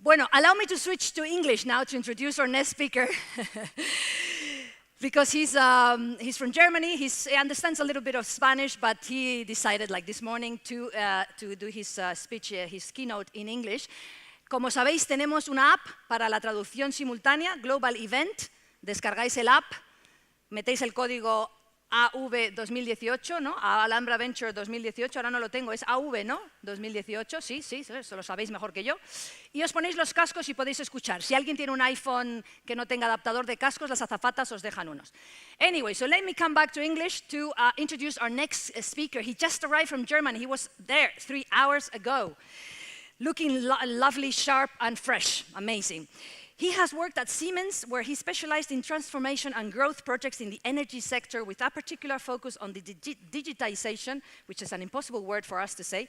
Bueno, allow me to switch to English now to introduce our next speaker. Because he's from Germany, he understands a little bit of Spanish, but he decided, like this morning, to do his speech, his keynote in English. Como sabéis, tenemos una app para la traducción simultánea, Global Event. Descargáis el app, metéis el código AV 2018, ¿no? Alhambra Venture 2018, ahora no lo tengo, es AV, ¿no? 2018, sí, eso lo sabéis mejor que yo. Y os ponéis los cascos y podéis escuchar. Si alguien tiene un iPhone que no tenga adaptador de cascos, las azafatas os dejan unos. Anyway, so let me come back to English to introduce our next speaker. He just arrived from Germany. He was there 3 hours ago. Looking lovely, sharp, and fresh. Amazing. He has worked at Siemens, where he specialized in transformation and growth projects in the energy sector with a particular focus on the digitization, which is an impossible word for us to say,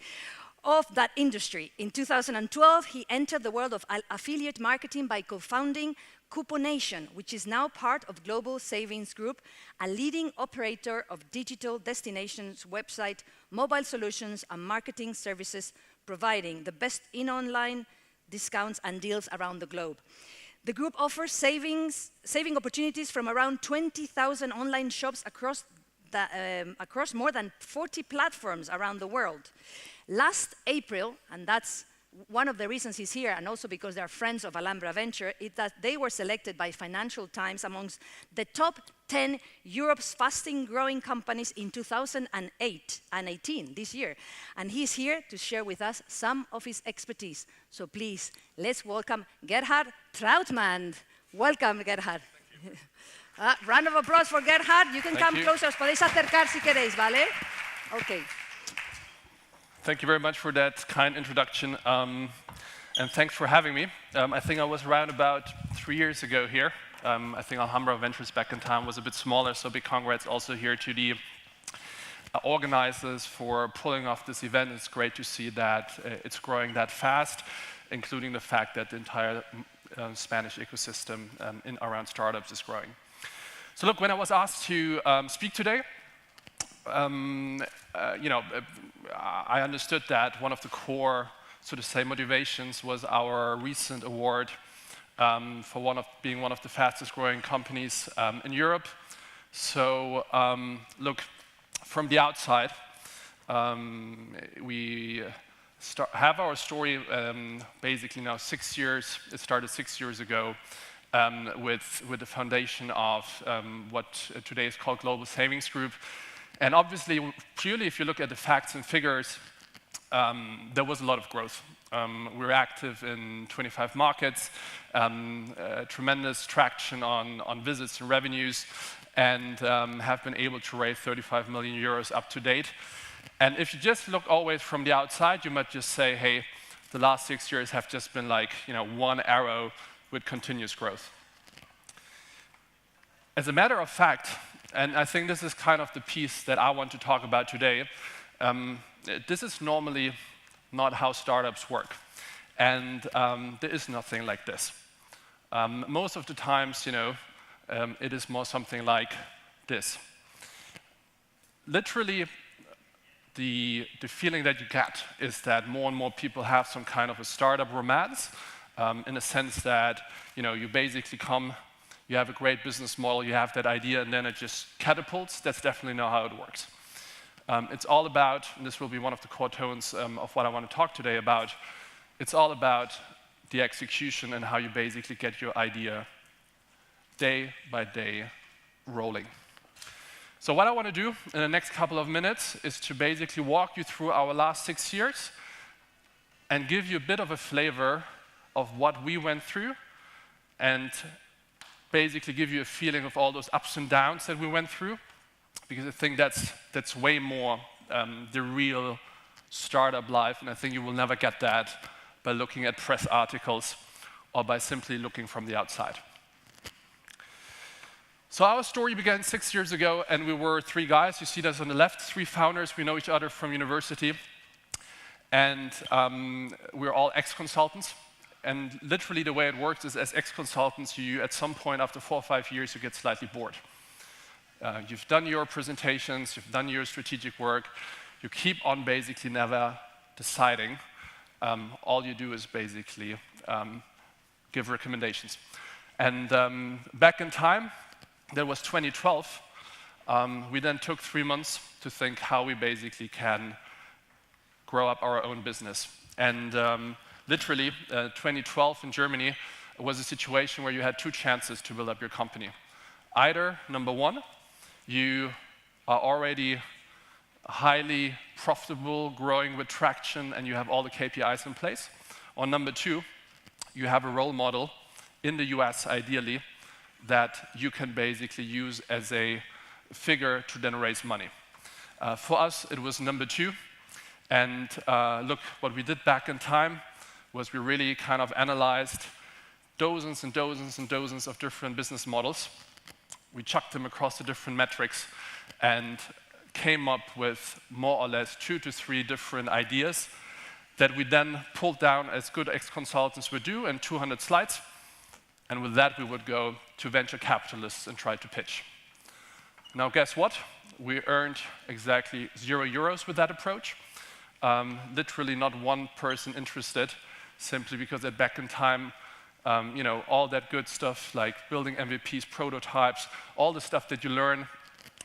of that industry. In 2012, he entered the world of affiliate marketing by co-founding Ponencia, which is now part of Global Savings Group, a leading operator of digital destinations, website, mobile solutions, and marketing services, providing the best in online discounts and deals around the globe. The group offers saving opportunities from around 20,000 online shops across more than 40 platforms around the world. Last April, and that's one of the reasons he's here, and also because they're friends of Alhambra Venture, is that they were selected by Financial Times amongst the top 10 Europe's fastest growing companies in 2018, this year. And he's here to share with us some of his expertise. So please, let's welcome Gerhard Trautmann. Welcome, Gerhard. Round of applause for Gerhard. You can come closer. Os podéis acercar si queréis, ¿vale? Okay. Thank you very much for that kind introduction, and thanks for having me. I think I was around about 3 years ago here. I think Alhambra Ventures back in time was a bit smaller, so big congrats also here to the organizers for pulling off this event. It's great to see that it's growing that fast, including the fact that the entire Spanish ecosystem around startups is growing. So look, when I was asked to speak today, I understood that one of the core, so to say, motivations was our recent award for being one of the fastest growing companies in Europe. So look, from the outside, we have our story basically now 6 years. It started 6 years ago with the foundation of what today is called Global Savings Group. And obviously, purely if you look at the facts and figures, there was a lot of growth. We're active in 25 markets, tremendous traction on visits and revenues, and have been able to raise 35 million euros up to date. And if you just look always from the outside, you might just say, hey, the last 6 years have just been like, one arrow with continuous growth. As a matter of fact, and I think this is kind of the piece that I want to talk about today, this is normally not how startups work. And there is nothing like this. Most of the times, it is more something like this. Literally, the feeling that you get is that more and more people have some kind of a startup romance, in a sense that, you basically you have a great business model, you have that idea, and then it just catapults. That's definitely not how it works. It's all about, and this will be one of the core tones of what I want to talk today about, it's all about the execution and how you basically get your idea day by day rolling. So what I want to do in the next couple of minutes is to basically walk you through our last 6 years and give you a bit of a flavor of what we went through, and basically give you a feeling of all those ups and downs that we went through, because I think that's way more the real startup life, and I think you will never get that by looking at press articles or by simply looking from the outside. So our story began 6 years ago, and we were 3 guys. You see this on the left, 3 founders. We know each other from university, and we're all ex-consultants. And literally the way it works is as ex-consultants, you at some point after 4 or 5 years, you get slightly bored. You've done your presentations, you've done your strategic work, you keep on basically never deciding. All you do is basically give recommendations. And back in time, that was 2012, we then took 3 months to think how we basically can grow up our own business. And literally, 2012 in Germany was a situation where you had 2 chances to build up your company. Either, number 1, you are already highly profitable, growing with traction, and you have all the KPIs in place. Or number 2, you have a role model in the US, ideally, that you can basically use as a figure to then raise money. For us, it was number 2. And look, what we did back in time was we really kind of analyzed dozens and dozens and dozens of different business models. We chucked them across the different metrics and came up with more or less 2 to 3 different ideas that we then pulled down, as good ex-consultants would do, in 200 slides. And with that, we would go to venture capitalists and try to pitch. Now, guess what? We earned exactly €0 with that approach. Literally not one person interested, simply because that back in time, all that good stuff like building MVPs, prototypes, all the stuff that you learn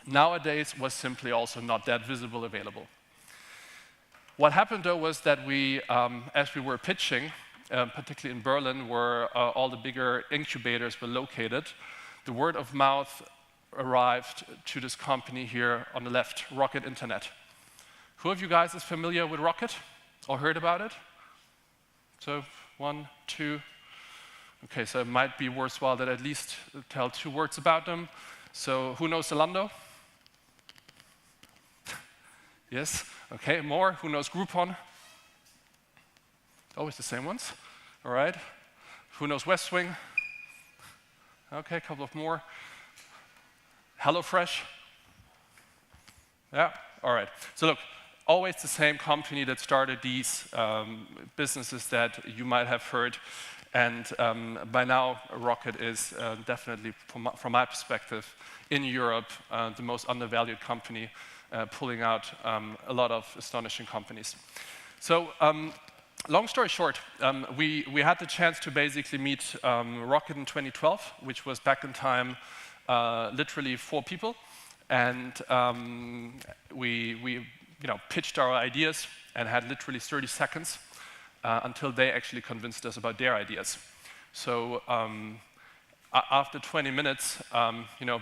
nowadays was simply also not that visible available. What happened though was that we, as we were pitching, particularly in Berlin, where all the bigger incubators were located, the word of mouth arrived to this company here on the left, Rocket Internet. Who of you guys is familiar with Rocket or heard about it? So 1, 2. Okay, so it might be worthwhile that I at least tell 2 words about them. So who knows Zalando? Yes, okay, more. Who knows Groupon? Always the same ones, all right. Who knows West Wing? Okay, a couple of more. HelloFresh? Yeah, all right. So look, always the same company that started these businesses that you might have heard. And by now, Rocket is definitely, from my perspective, in Europe, the most undervalued company, pulling out a lot of astonishing companies. So, long story short, we had the chance to basically meet Rocket in 2012, which was back in time literally 4 people. And we pitched our ideas and had literally 30 seconds until they actually convinced us about their ideas. So after 20 minutes,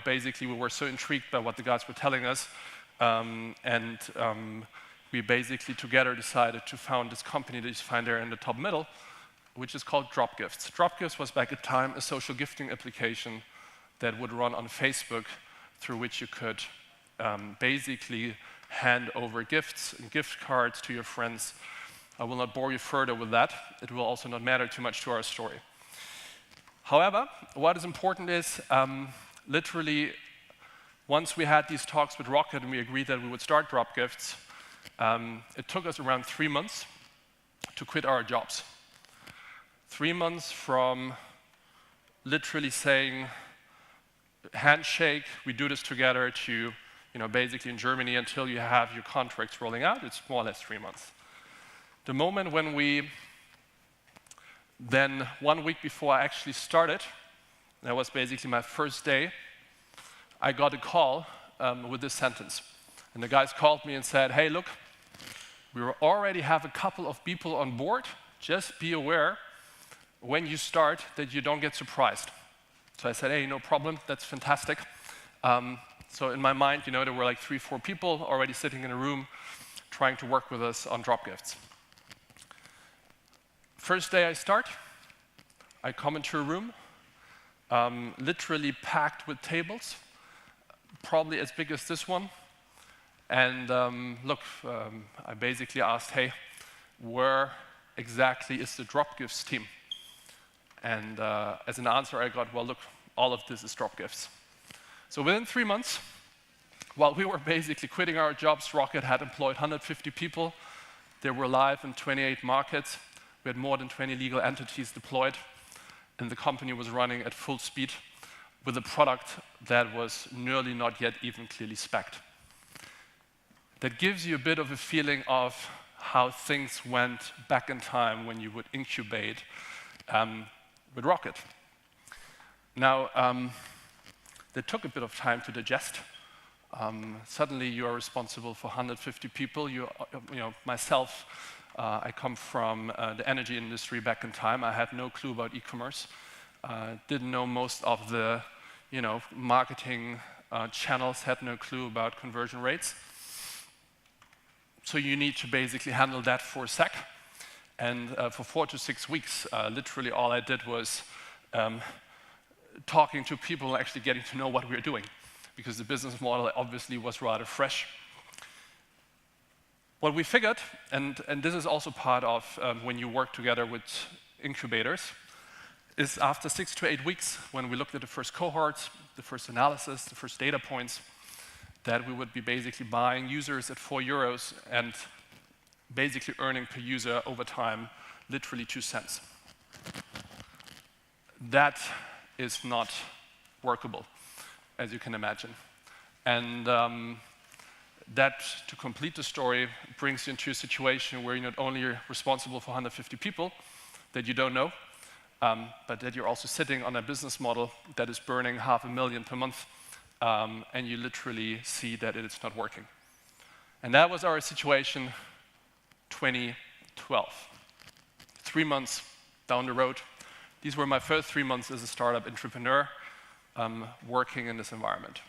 basically we were so intrigued by what the guys were telling us, and we basically together decided to found this company that you find there in the top middle, which is called Dropgifts. Dropgifts was back at time a social gifting application that would run on Facebook, through which you could basically hand over gifts and gift cards to your friends. I will not bore you further with that. It will also not matter too much to our story. However, what is important is, literally, once we had these talks with Rocket and we agreed that we would start Dropgifts, it took us around 3 months to quit our jobs. 3 months from literally saying, handshake, we do this together, to basically in Germany, until you have your contracts rolling out, it's more or less 3 months. The moment when we then, 1 week before I actually started, that was basically my first day, I got a call with this sentence. And the guys called me and said, hey, look, we already have a couple of people on board. Just be aware when you start that you don't get surprised. So I said, hey, no problem, that's fantastic. So in my mind, there were like 3, 4 people already sitting in a room trying to work with us on Dropgifts. First day I start, I come into a room, literally packed with tables, probably as big as this one. And look, I basically asked, hey, where exactly is the Dropgifts team? And as an answer I got, well, look, all of this is Dropgifts. So within 3 months, while we were basically quitting our jobs, Rocket had employed 150 people. They were live in 28 markets. We had more than 20 legal entities deployed, and the company was running at full speed with a product that was nearly not yet even clearly spec'd. That gives you a bit of a feeling of how things went back in time when you would incubate with Rocket. Now, that took a bit of time to digest. Suddenly, you are responsible for 150 people. Myself, I come from the energy industry back in time. I had no clue about e-commerce. Didn't know most of the, marketing channels. Had no clue about conversion rates. So you need to basically handle that for a sec. And for 4 to 6 weeks, literally all I did was talking to people and actually getting to know what we were doing, because the business model obviously was rather fresh. What we figured, and this is also part of when you work together with incubators, is after 6 to 8 weeks, when we looked at the first cohorts, the first analysis, the first data points, that we would be basically buying users at 4 euros and basically earning per user over time literally 2 cents. That is not workable, as you can imagine. And that, to complete the story, brings you into a situation where you're not only responsible for 150 people that you don't know, but that you're also sitting on a business model that is burning $500,000 per month, and you literally see that it is not working. And that was our situation 2012. 3 months down the road. These were my first 3 months as a startup entrepreneur working in this environment.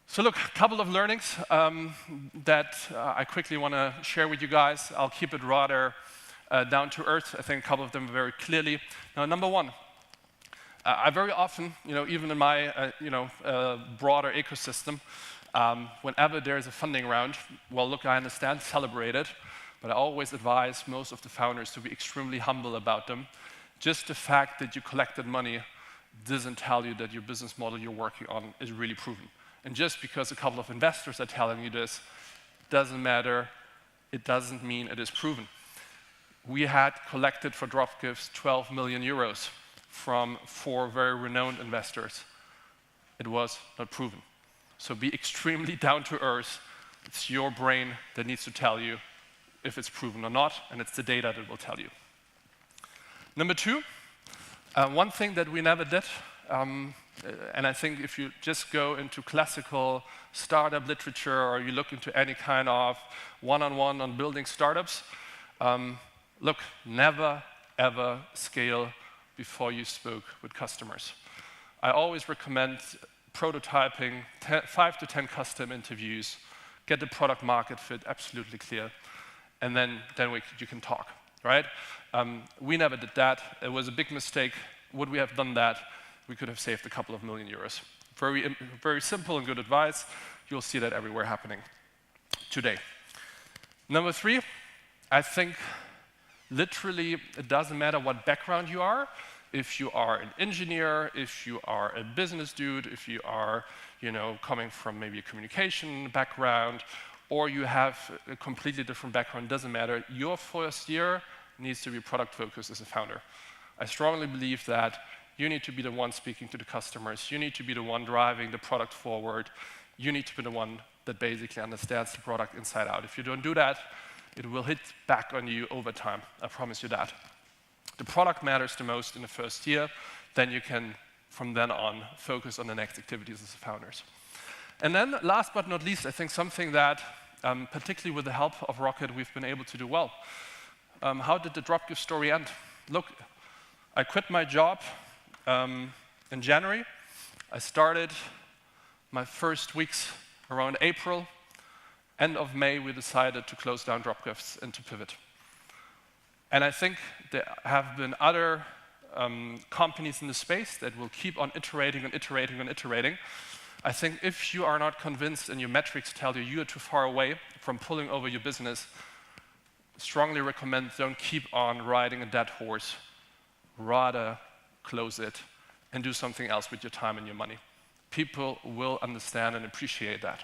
So look, a couple of learnings that I quickly want to share with you guys. I'll keep it rather down to earth. I think a couple of them very clearly. Now, number one, I very often, even in my broader ecosystem, whenever there's a funding round, well, look, I understand, celebrate it, but I always advise most of the founders to be extremely humble about them. Just the fact that you collected money doesn't tell you that your business model you're working on is really proven. And just because a couple of investors are telling you this, doesn't matter. It doesn't mean it is proven. We had collected for Dropgifts 12 million euros from 4 very renowned investors. It was not proven. So be extremely down to earth. It's your brain that needs to tell you if it's proven or not, and it's the data that will tell you. Number two, one thing that we never did, and I think if you just go into classical startup literature or you look into any kind of one-on-one on building startups, look, never, ever scale before you spoke with customers. I always recommend prototyping, 5 to 10 custom interviews, get the product market fit absolutely clear, and then you can talk, right? We never did that. It was a big mistake. Would we have done that? We could have saved a couple of million euros. Very, very simple and good advice. You'll see that everywhere happening today. Number 3, I think literally it doesn't matter what background you are. If you are an engineer, if you are a business dude, if you are coming from maybe a communication background, or you have a completely different background, doesn't matter. Your first year needs to be product focused as a founder. I strongly believe that you need to be the one speaking to the customers. You need to be the one driving the product forward. You need to be the one that basically understands the product inside out. If you don't do that, it will hit back on you over time. I promise you that. The product matters the most in the first year. Then you can, from then on, focus on the next activities as founders. And then, last but not least, I think something that, particularly with the help of Rocket, we've been able to do well. How did the Dropgift story end? Look, I quit my job in January. I started my first weeks around April. End of May, we decided to close down Dropgifts and to pivot. And I think there have been other companies in the space that will keep on iterating and iterating and iterating. I think if you are not convinced and your metrics tell you are too far away from pulling over your business, strongly recommend don't keep on riding a dead horse. Rather close it and do something else with your time and your money. People will understand and appreciate that.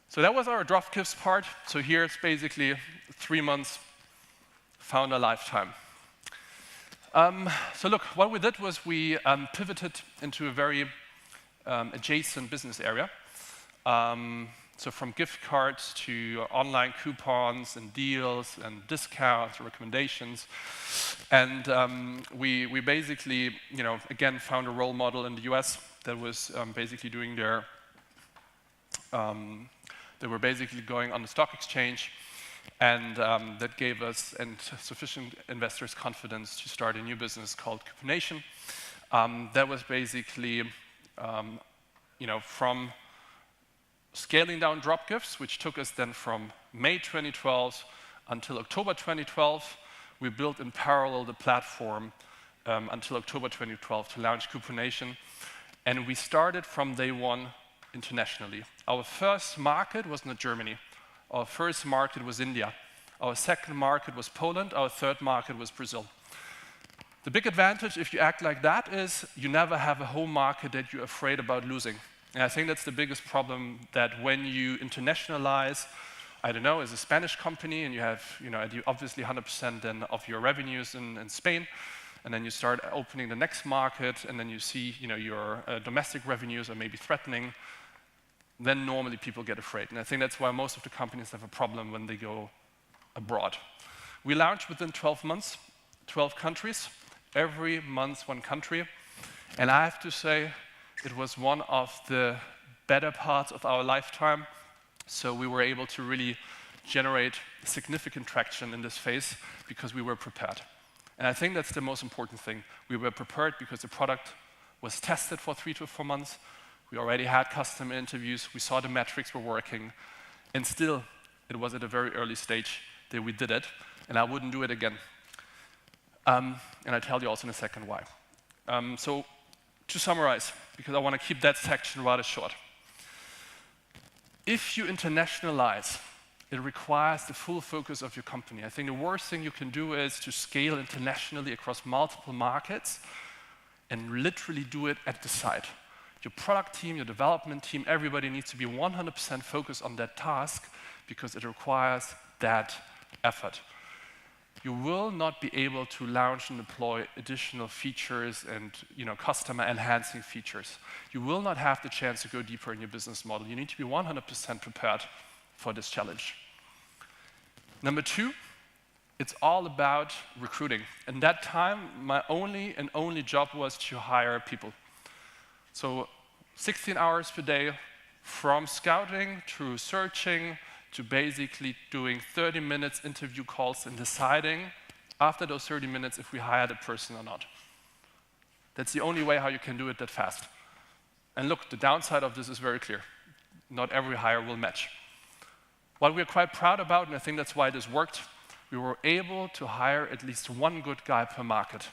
So that was our Dropgifts part. So here it's basically 3 months, founder lifetime. So look, what we did was we pivoted into a very adjacent business area. So from gift cards to online coupons and deals and discounts, recommendations. And we basically, again, found a role model in the US that was basically doing their, they were basically going on the stock exchange, and that gave us and sufficient investors confidence to start a new business called Ponencia. That was basically, from scaling down drop gifts, which took us then from May 2012 until October 2012. We built in parallel the platform until October 2012 to launch Ponencia. And we started from day one internationally. Our first market was not Germany. Our first market was India. Our second market was Poland. Our third market was Brazil. The big advantage if you act like that is you never have a home market that you're afraid about losing. And I think that's the biggest problem, that when you internationalize, I don't know, as a Spanish company, and you have, obviously 100% then of your revenues in Spain, and then you start opening the next market, and then you see, your domestic revenues are maybe threatening, then normally people get afraid. And I think that's why most of the companies have a problem when they go abroad. We launched within 12 months, 12 countries, every month one country. And I have to say, it was one of the better parts of our lifetime. So we were able to really generate significant traction in this phase because we were prepared. And I think that's the most important thing. We were prepared because the product was tested for 3 to 4 months. We already had customer interviews. We saw the metrics were working. And still, it was at a very early stage that we did it. And I wouldn't do it again. And I'll tell you also in a second why. So to summarize, because I want to keep that section rather short. If you internationalize, it requires the full focus of your company. I think the worst thing you can do is to scale internationally across multiple markets and literally do it at the site. Your product team, your development team, everybody needs to be 100% focused on that task because it requires that effort. You will not be able to launch and deploy additional features and customer enhancing features. You will not have the chance to go deeper in your business model. You need to be 100% prepared for this challenge. Number 2, it's all about recruiting. In that time, my only job was to hire people. So 16 hours per day, from scouting to searching, to basically doing 30 minutes interview calls and deciding after those 30 minutes if we hired a person or not. That's the only way how you can do it that fast. And look, the downside of this is very clear. Not every hire will match. What we're quite proud about, and I think that's why this worked, we were able to hire at least one good guy per market.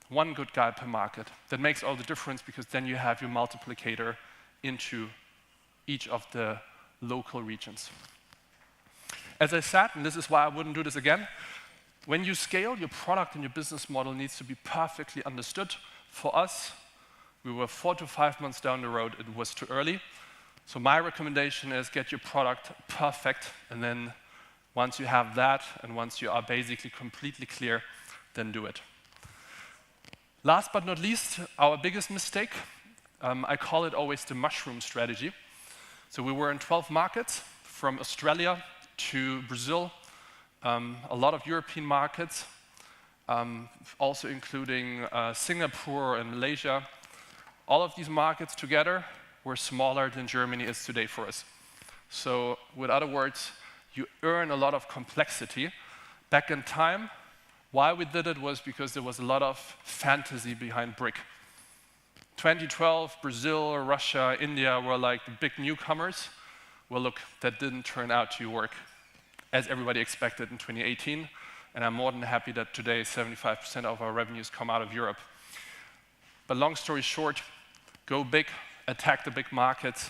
One good guy per market. That makes all the difference because then you have your multiplicator into each of the local regions. As I said, and this is why I wouldn't do this again, when you scale, your product and your business model needs to be perfectly understood. For us, we were 4 to 5 months down the road. It was too early. So my recommendation is get your product perfect, and then once you have that, and once you are basically completely clear, then do it. Last but not least, our biggest mistake, I call it always the mushroom strategy. So we were in 12 markets, from Australia to Brazil, a lot of European markets, also including Singapore and Malaysia. All of these markets together were smaller than Germany is today for us. So with other words, you earn a lot of complexity. Back in time, why we did it was because there was a lot of fantasy behind brick. 2012, Brazil, Russia, India were like the big newcomers. Well, look, that didn't turn out to work as everybody expected in 2018. And I'm more than happy that today 75% of our revenues come out of Europe. But long story short, go big, attack the big markets.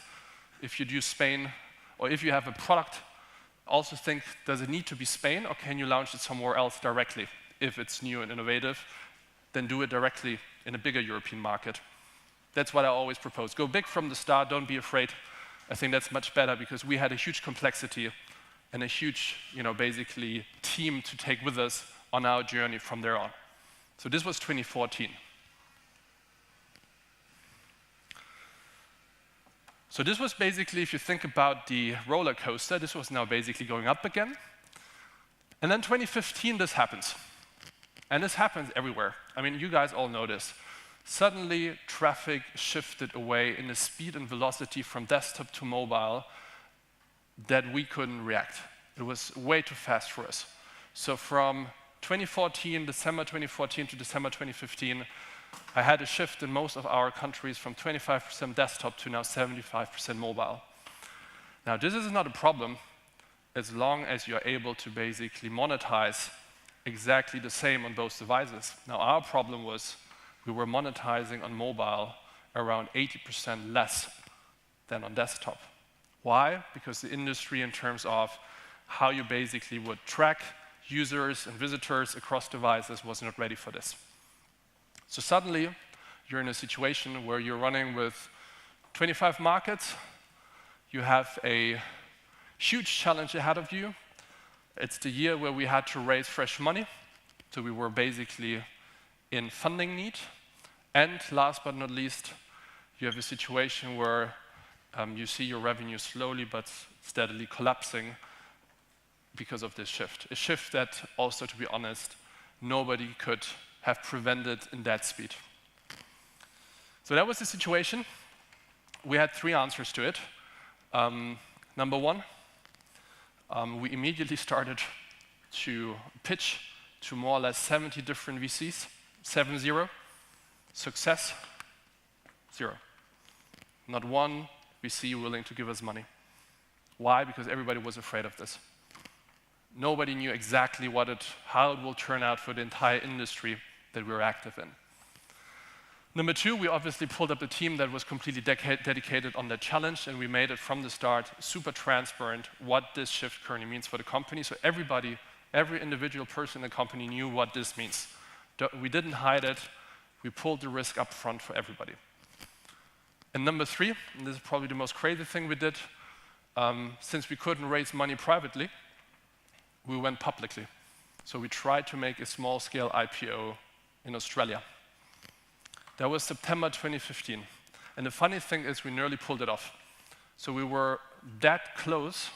If you do Spain, or if you have a product, also think, does it need to be Spain, or can you launch it somewhere else directly? If it's new and innovative, then do it directly in a bigger European market. That's what I always propose. Go big from the start, don't be afraid. I think that's much better because we had a huge complexity and a huge, basically team to take with us on our journey from there on. So this was 2014. So this was basically, if you think about the roller coaster, this was now basically going up again. And then 2015, this happens. And this happens everywhere. I mean, you guys all know this. Suddenly, traffic shifted away in a speed and velocity from desktop to mobile that we couldn't react. It was way too fast for us. So from 2014, December 2014 to December 2015, I had a shift in most of our countries from 25% desktop to now 75% mobile. Now, this is not a problem as long as you're able to basically monetize exactly the same on both devices. Now, our problem was we were monetizing on mobile around 80% less than on desktop. Why? Because the industry, in terms of how you basically would track users and visitors across devices, was not ready for this. So suddenly, you're in a situation where you're running with 25 markets. You have a huge challenge ahead of you. It's the year where we had to raise fresh money. So we were basically in funding need. And last but not least, you have a situation where you see your revenue slowly but steadily collapsing because of this shift. A shift that also, to be honest, nobody could have prevented in that speed. So that was the situation. We had 3 answers to it. Number 1, we immediately started to pitch to more or less 70 different VCs, 7-0. Success, 0. Not one VC willing to give us money. Why? Because everybody was afraid of this. Nobody knew exactly how it will turn out for the entire industry that we were active in. Number 2, we obviously pulled up a team that was completely dedicated on that challenge, and we made it from the start super transparent what this shift currently means for the company. So everybody, every individual person in the company knew what this means. We didn't hide it. We pulled the risk up front for everybody. And number 3, and this is probably the most crazy thing we did, since we couldn't raise money privately, we went publicly. So we tried to make a small-scale IPO in Australia. That was September 2015. And the funny thing is we nearly pulled it off. So we were that close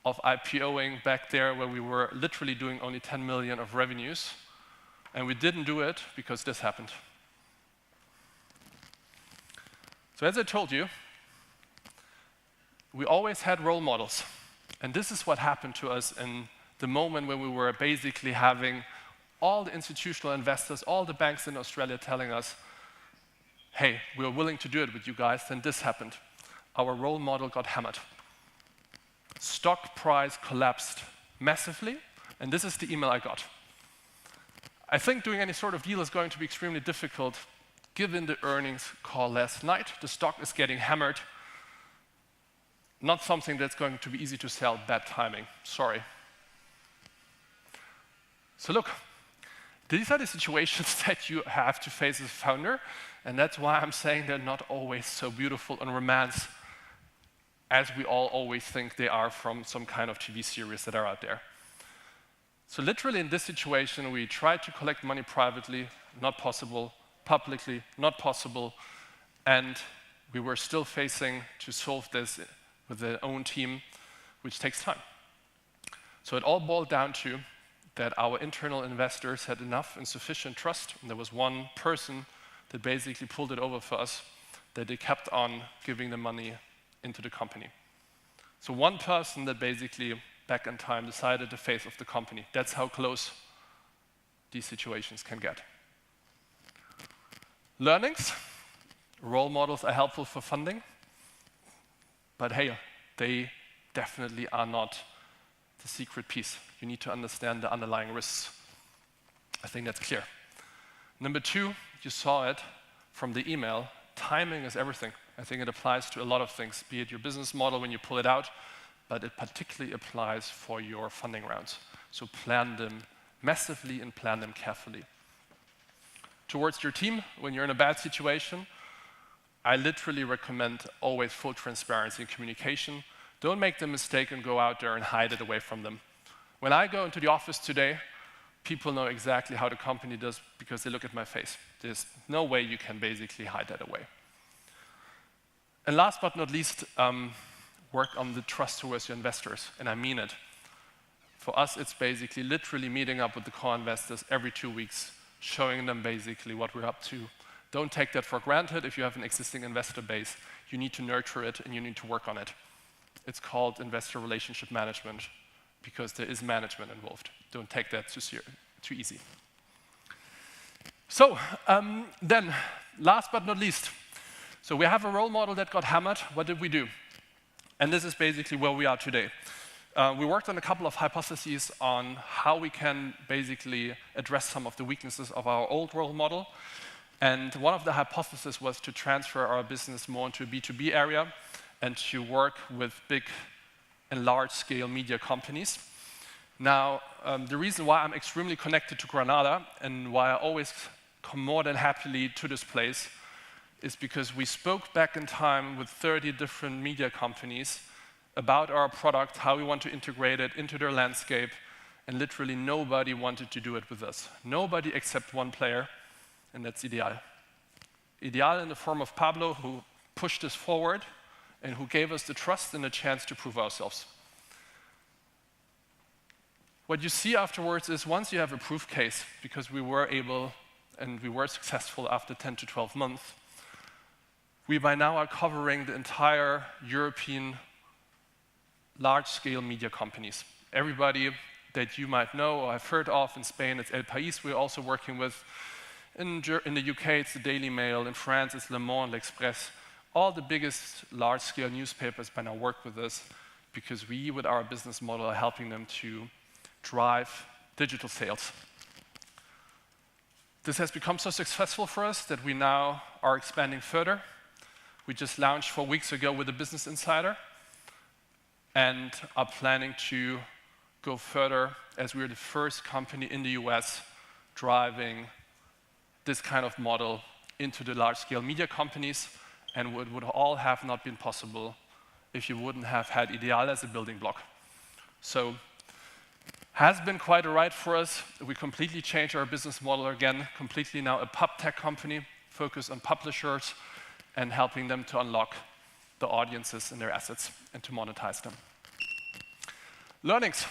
of IPOing back there, where we were literally doing only 10 million of revenues. And we didn't do it because this happened. So as I told you, we always had role models. And this is what happened to us in the moment when we were basically having all the institutional investors, all the banks in Australia telling us, hey, we're willing to do it with you guys. Then this happened. Our role model got hammered. Stock price collapsed massively, and this is the email I got. I think doing any sort of deal is going to be extremely difficult given the earnings call last night. The stock is getting hammered. Not something that's going to be easy to sell, bad timing, sorry. So look, these are the situations that you have to face as a founder, and that's why I'm saying they're not always so beautiful and romance as we all always think they are from some kind of TV series that are out there. So literally in this situation, we tried to collect money privately, not possible, publicly, not possible, and we were still facing to solve this with their own team, which takes time. So it all boiled down to that our internal investors had enough and sufficient trust, and there was one person that basically pulled it over for us, that they kept on giving the money into the company. So one person that basically, back in time, decided the fate of the company. That's how close these situations can get. Learnings. Role models are helpful for funding, but hey, they definitely are not the secret piece. You need to understand the underlying risks. I think that's clear. Number 2, you saw it from the email, timing is everything. I think it applies to a lot of things, be it your business model when you pull it out, but it particularly applies for your funding rounds. So plan them massively and plan them carefully. Towards your team, when you're in a bad situation, I literally recommend always full transparency and communication. Don't make the mistake and go out there and hide it away from them. When I go into the office today, people know exactly how the company does because they look at my face. There's no way you can basically hide that away. And last but not least, work on the trust towards your investors, and I mean it. For us, it's basically literally meeting up with the core investors every 2 weeks, showing them basically what we're up to. Don't take that for granted. If you have an existing investor base, you need to nurture it and you need to work on it. It's called investor relationship management because there is management involved. Don't take that too easy. So then, last but not least, so we have a role model that got hammered. What did we do? And this is basically where we are today. We worked on a couple of hypotheses on how we can basically address some of the weaknesses of our old role model. And one of the hypotheses was to transfer our business more into a B2B area and to work with big and large-scale media companies. Now, the reason why I'm extremely connected to Granada and why I always come more than happily to this place is because we spoke back in time with 30 different media companies about our product, how we want to integrate it into their landscape, and literally nobody wanted to do it with us. Nobody except one player, and that's Ideal. Ideal in the form of Pablo, who pushed us forward and who gave us the trust and the chance to prove ourselves. What you see afterwards is once you have a proof case, because we were able and we were successful after 10 to 12 months, we by now are covering the entire European large-scale media companies. Everybody that you might know or have heard of in Spain, it's El País we're also working with. In the UK, it's the Daily Mail. In France, it's Le Monde, L'Express. All the biggest large-scale newspapers by now work with us because we, with our business model, are helping them to drive digital sales. This has become so successful for us that we now are expanding further. We just launched 4 weeks ago with a Business Insider and are planning to go further as we're the first company in the US driving this kind of model into the large-scale media companies, and it would all have not been possible if you wouldn't have had Ideal as a building block. So, has been quite a ride for us. We completely changed our business model again, completely now a pub tech company, focused on publishers and helping them to unlock the audiences and their assets and to monetize them. Learnings.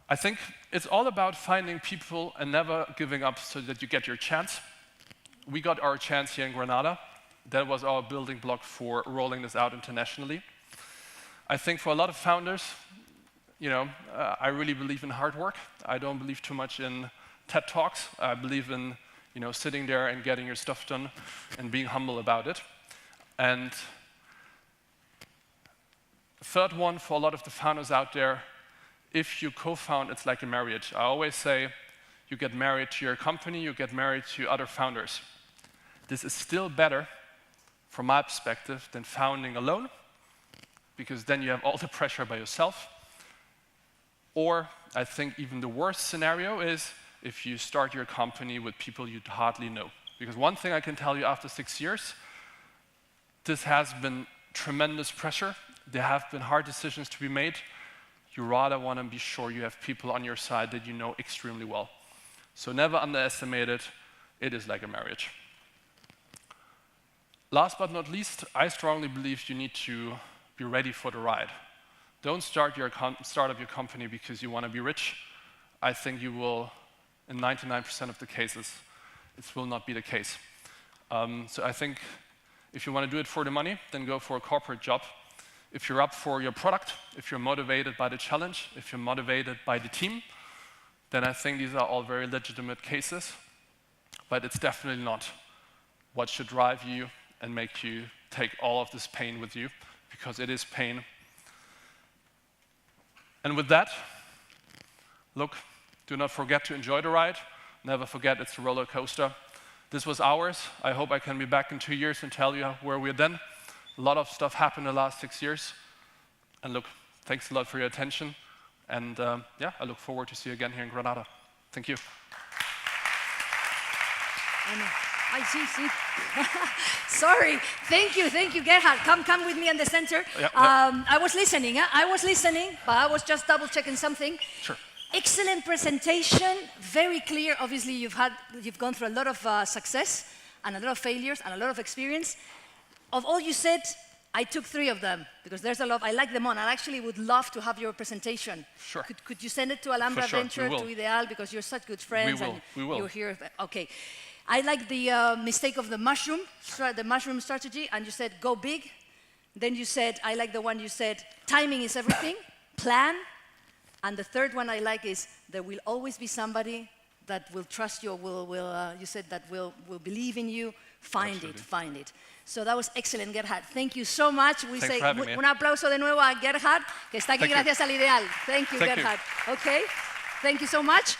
I think it's all about finding people and never giving up so that you get your chance. We got our chance here in Granada. That was our building block for rolling this out internationally. I think for a lot of founders, I really believe in hard work. I don't believe too much in TED Talks. I believe in sitting there and getting your stuff done and being humble about it. And third one, for a lot of the founders out there, if you co-found, it's like a marriage. I always say, you get married to your company, you get married to other founders. This is still better, from my perspective, than founding alone, because then you have all the pressure by yourself. Or I think even the worst scenario is if you start your company with people you hardly know. Because one thing I can tell you after 6 years, this has been tremendous pressure. There have been hard decisions to be made. You rather want to be sure you have people on your side that you know extremely well. So never underestimate it. It is like a marriage. Last but not least, I strongly believe you need to be ready for the ride. Don't start up your company because you want to be rich. I think you will, in 99% of the cases, it will not be the case. So I think if you want to do it for the money, then go for a corporate job. If you're up for your product, if you're motivated by the challenge, if you're motivated by the team, then I think these are all very legitimate cases. But it's definitely not what should drive you and make you take all of this pain with you, because it is pain. And with that, look, do not forget to enjoy the ride. Never forget it's a roller coaster. This was ours. I hope I can be back in 2 years and tell you where we're then. A lot of stuff happened in the last 6 years. And look, thanks a lot for your attention. And I look forward to see you again here in Granada. Thank you. I see. Sorry. Thank you, Gerhard. Come with me in the center. Yeah. I was listening, but I was just double checking something. Sure. Excellent presentation, very clear. Obviously, you've gone through a lot of success. and a lot of failures and a lot of experience. Of all you said, I took 3 of them because there's a lot. I like them all. I actually would love to have your presentation. Sure. Could you send it to Alhambra For sure, Venture, we will. to Ideal, because you're such good friends. We will. You're here. Okay. I like the mistake of the mushroom strategy, and you said go big. Then you said, I like the one you said, timing is everything, plan. And the third one I like is there will always be somebody that will trust you, or you said that will believe in you. Find it. So that was excellent, Gerhard. Thank you so much. We say un aplauso de nuevo a Gerhard, que está aquí gracias al Ideal. Thank you, Gerhard. Okay. Thank you so much.